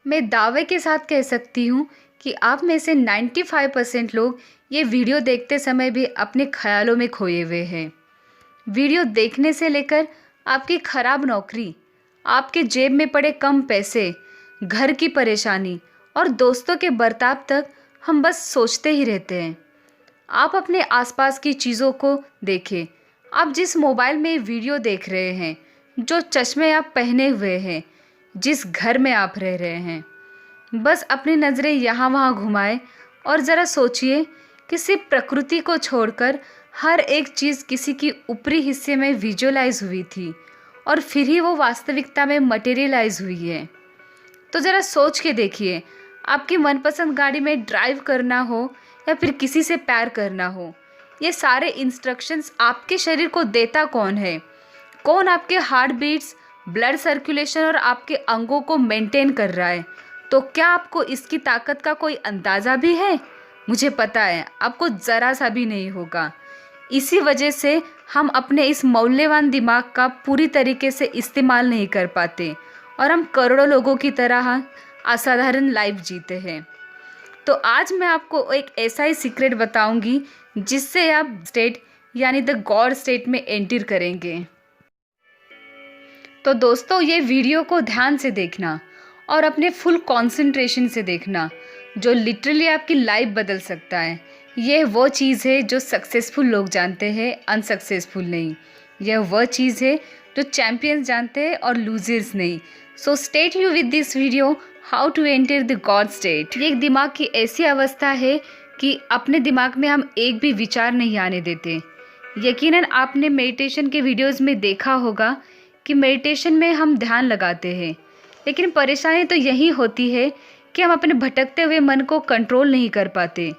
मैं दावे के साथ कह सकती हूँ कि आप में से 95% लोग ये वीडियो देखते समय भी अपने ख्यालों में खोए हुए हैं। वीडियो देखने से लेकर आपकी खराब नौकरी, आपके जेब में पड़े कम पैसे, घर की परेशानी और दोस्तों के बर्ताव तक हम बस सोचते ही रहते हैं। आप अपने आसपास की चीज़ों को देखें। आप जिस मोबाइल में वीडियो देख रहे हैं, जो चश्मे आप पहने हुए हैं, जिस घर में आप रह रहे हैं, बस अपनी नज़रें यहाँ वहाँ घुमाएं और ज़रा सोचिए कि सिर्फ प्रकृति को छोड़कर हर एक चीज़ किसी की ऊपरी हिस्से में विजुअलाइज हुई थी और फिर ही वो वास्तविकता में मटेरियलाइज हुई है। तो ज़रा सोच के देखिए, आपकी मनपसंद गाड़ी में ड्राइव करना हो या फिर किसी से प्यार करना हो, ये सारे इंस्ट्रक्शंस आपके शरीर को देता कौन है? कौन आपके हार्ट बीट्स, ब्लड सर्कुलेशन और आपके अंगों को मेंटेन कर रहा है? तो क्या आपको इसकी ताकत का कोई अंदाज़ा भी है? मुझे पता है आपको ज़रा सा भी नहीं होगा। इसी वजह से हम अपने इस मूल्यवान दिमाग का पूरी तरीके से इस्तेमाल नहीं कर पाते और हम करोड़ों लोगों की तरह असाधारण लाइफ जीते हैं। तो आज मैं आपको एक ऐसा ही सीक्रेट बताऊंगी जिससे आप स्टेट यानी द गॉड स्टेट में एंटर करेंगे। तो दोस्तों, ये वीडियो को ध्यान से देखना और अपने फुल कंसंट्रेशन से देखना, जो लिटरली आपकी लाइफ बदल सकता है। यह वो चीज़ है जो सक्सेसफुल लोग जानते हैं, अनसक्सेसफुल नहीं। यह वह चीज़ है जो चैम्पियंस जानते हैं और लूजर्स नहीं। So stay tuned with this video, how to enter the god state. ये एक दिमाग की ऐसी अवस्था है कि अपने दिमाग में हम एक भी विचार नहीं आने देते। यकीनन आपने मेडिटेशन के वीडियोस में देखा होगा कि मेडिटेशन में हम ध्यान लगाते हैं, लेकिन परेशानी तो यही होती है कि हम अपने भटकते हुए मन को कंट्रोल नहीं कर पाते।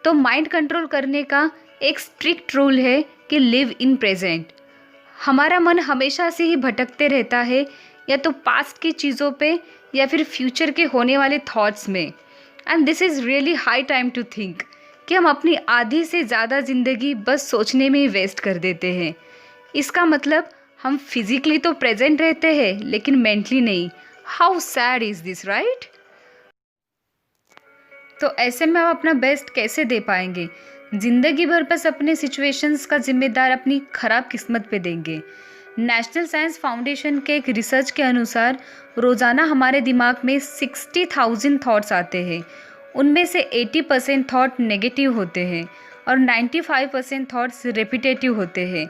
तो माइंड कंट्रोल करने का एक स्ट्रिक्ट रूल है कि लिव इन प्रेजेंट। हमारा मन हमेशा से ही भटकते रहता है, या तो पास्ट की चीज़ों पे या फिर फ्यूचर के होने वाले थॉट्स में। And this is really high time to think कि हम अपनी आधी से ज़्यादा ज़िंदगी बस सोचने में ही वेस्ट कर देते हैं। इसका मतलब हम फिजिकली तो प्रेजेंट रहते हैं लेकिन मेंटली नहीं। How sad is this, right? तो ऐसे में आप अपना बेस्ट कैसे दे पाएंगे? ज़िंदगी भर बस अपने सिचुएशंस का जिम्मेदार अपनी ख़राब किस्मत पे देंगे। नेशनल साइंस फाउंडेशन के एक रिसर्च के अनुसार रोज़ाना हमारे दिमाग में 60,000 थॉट्स आते हैं। उनमें से 80% थॉट नेगेटिव होते हैं और 95% थॉट्स रेपिटेटिव होते हैं,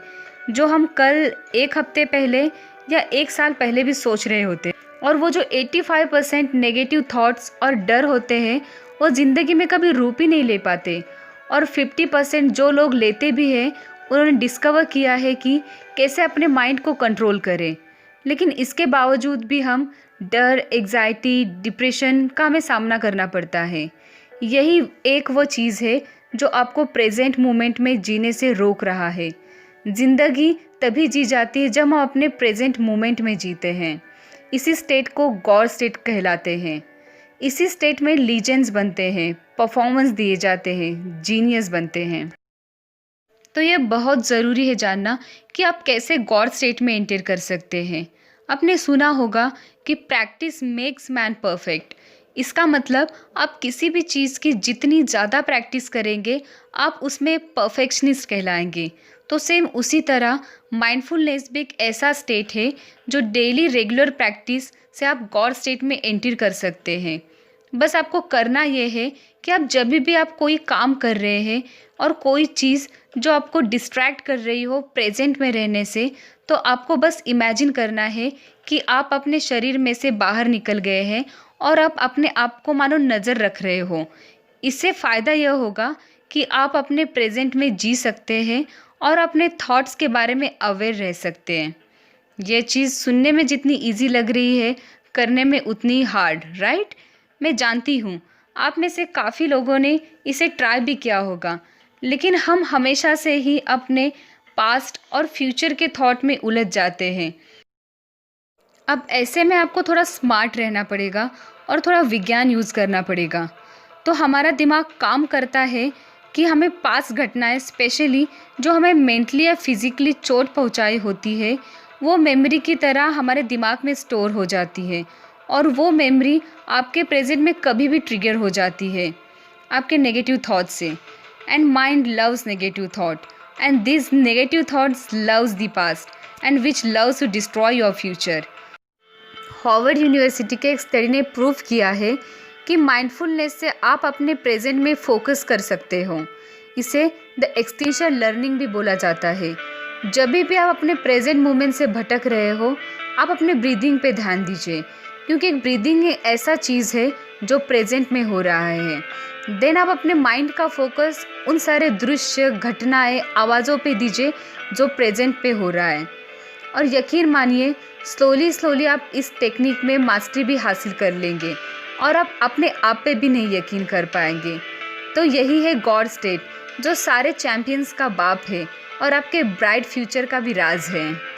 जो हम कल, एक हफ्ते पहले या एक साल पहले भी सोच रहे होते हैं। और वो जो 85% नेगेटिव थॉट्स और डर होते हैं, वो ज़िंदगी में कभी रूप ही नहीं ले पाते। और 50% जो लोग लेते भी हैं, उन्होंने डिस्कवर किया है कि कैसे अपने माइंड को कंट्रोल करें। लेकिन इसके बावजूद भी हम डर, एग्जाइटी, डिप्रेशन का हमें सामना करना पड़ता है। यही एक वो चीज़ है जो आपको प्रेजेंट मोमेंट में जीने से रोक रहा है। ज़िंदगी तभी जी जाती है जब हम अपने प्रेजेंट मोमेंट में जीते हैं। इसी स्टेट को गॉड स्टेट कहलाते हैं। इसी स्टेट में लीजेंड्स बनते हैं, परफॉर्मेंस दिए जाते हैं, जीनियस बनते हैं। तो ये बहुत ज़रूरी है जानना कि आप कैसे गॉड स्टेट में एंटर कर सकते हैं। आपने सुना होगा कि प्रैक्टिस मेक्स मैन परफेक्ट। इसका मतलब आप किसी भी चीज़ की जितनी ज़्यादा प्रैक्टिस करेंगे, आप उसमें परफेक्शनिस्ट कहलाएंगे। तो सेम उसी तरह माइंडफुलनेस भी एक ऐसा स्टेट है जो डेली रेगुलर प्रैक्टिस से आप गॉड स्टेट में एंटर कर सकते हैं। बस आपको करना ये है कि आप जब भी आप कोई काम कर रहे हैं और कोई चीज़ जो आपको डिस्ट्रैक्ट कर रही हो प्रेजेंट में रहने से, तो आपको बस इमेजिन करना है कि आप अपने शरीर में से बाहर निकल गए हैं और आप अपने आप को मानो नज़र रख रहे हो। इससे फ़ायदा यह होगा कि आप अपने प्रेजेंट में जी सकते हैं और अपने थॉट्स के बारे में अवेयर रह सकते हैं। यह चीज़ सुनने में जितनी इजी लग रही है, करने में उतनी हार्ड, राइट? मैं जानती हूँ आप में से काफ़ी लोगों ने इसे ट्राई भी किया होगा, लेकिन हम हमेशा से ही अपने पास्ट और फ्यूचर के थॉट में उलझ जाते हैं। अब ऐसे में आपको थोड़ा स्मार्ट रहना पड़ेगा और थोड़ा विज्ञान यूज़ करना पड़ेगा। तो हमारा दिमाग काम करता है कि हमें पास्ट घटनाएं, स्पेशली जो हमें मेंटली या फिज़िकली चोट पहुंचाई होती है, वो मेमोरी की तरह हमारे दिमाग में स्टोर हो जाती है और वो मेमोरी आपके प्रेजेंट में कभी भी ट्रिगर हो जाती है आपके नेगेटिव थॉट से। And mind loves negative thought and this negative thoughts loves the past and which loves to destroy your future. Harvard University के एक स्टडी ने प्रूव किया है कि माइंडफुलनेस से आप अपने प्रेजेंट में फोकस कर सकते हो। इसे द एक्सटेंशन लर्निंग भी बोला जाता है। जब भी आप अपने प्रेजेंट मोमेंट से भटक रहे हो, आप अपने ब्रीदिंग पे ध्यान दीजिए, क्योंकि ब्रीदिंग एक ऐसा चीज़ है जो प्रेजेंट में हो रहा है। देन आप अपने माइंड का फोकस उन सारे दृश्य, घटनाएं, आवाज़ों पे दीजिए जो प्रेजेंट पे हो रहा है। और यकीन मानिए, स्लोली आप इस टेक्निक में मास्टरी भी हासिल कर लेंगे और आप अपने आप पे भी नहीं यकीन कर पाएंगे। तो यही है गॉड स्टेट, जो सारे चैंपियंस का बाप है और आपके ब्राइट फ्यूचर का भी राज है।